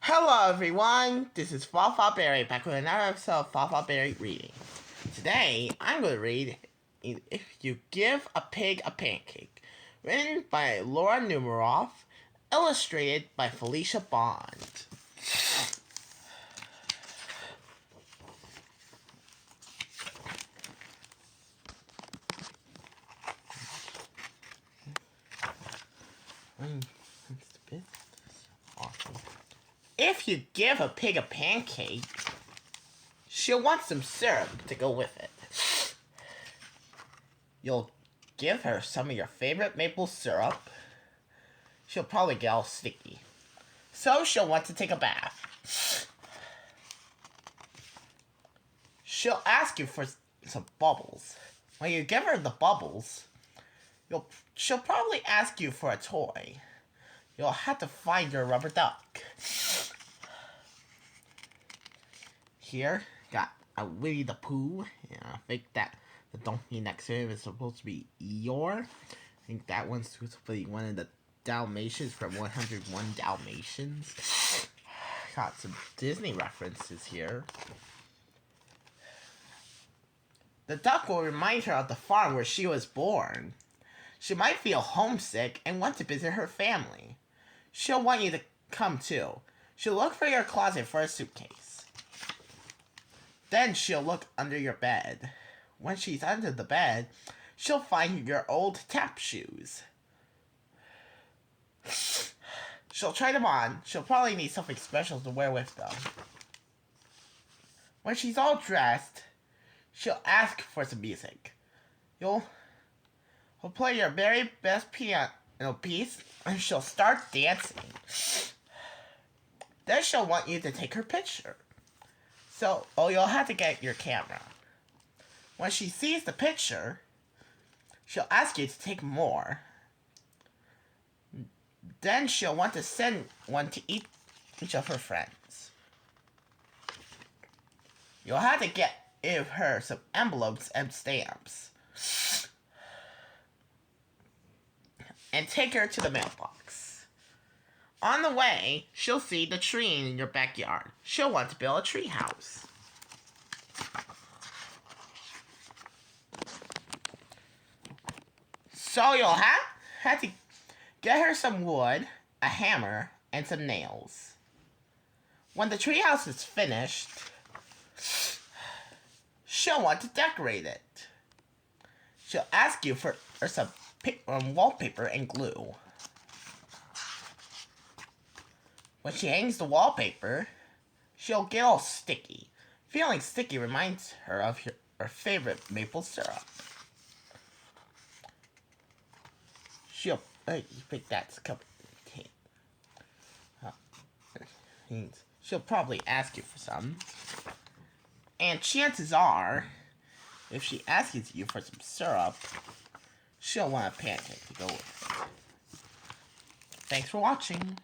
Hello everyone, this is Fafa Berry back with another episode of Fafa Berry Reading. Today, I'm going to read If You Give a Pig a Pancake, written by Laura Numeroff, illustrated by Felicia Bond. Awesome. If you give a pig a pancake, she'll want some syrup to go with it. You'll give her some of your favorite maple syrup. She'll probably get all sticky. So she'll want to take a bath. She'll ask you for some bubbles. When you give her the bubbles, she'll probably ask you for a toy. You'll have to find your rubber duck. Here, got a Winnie the Pooh. I think that the donkey next to him is supposed to be Eeyore. I think that one's supposed to be one of the Dalmatians from 101 Dalmatians. Got some Disney references here. The duck will remind her of the farm where she was born. She might feel homesick and want to visit her family. She'll want you to come too. She'll look for your closet for a suitcase. Then she'll look under your bed. When she's under the bed, she'll find your old tap shoes. She'll try them on. She'll probably need something special to wear with them. When she's all dressed, she'll ask for some music. You'll play your very best piano piece, and she'll start dancing. Then she'll want you to take her picture. So, you'll have to get your camera. When she sees the picture, she'll ask you to take more. Then she'll want to send one to each of her friends. You'll have to give her some envelopes and stamps. And take her to the mailbox. On the way, she'll see the tree in your backyard. She'll want to build a tree house. So you'll have to get her some wood, a hammer, and some nails. When the tree house is finished, she'll want to decorate it. She'll ask you for some wallpaper and glue. When she hangs the wallpaper, she'll get all sticky. Feeling sticky reminds her of her favorite maple syrup. She'll think that's a cup of tea. She'll probably ask you for some. And chances are, if she asks you for some syrup, she'll want a pancake to go with it. Thanks for watching.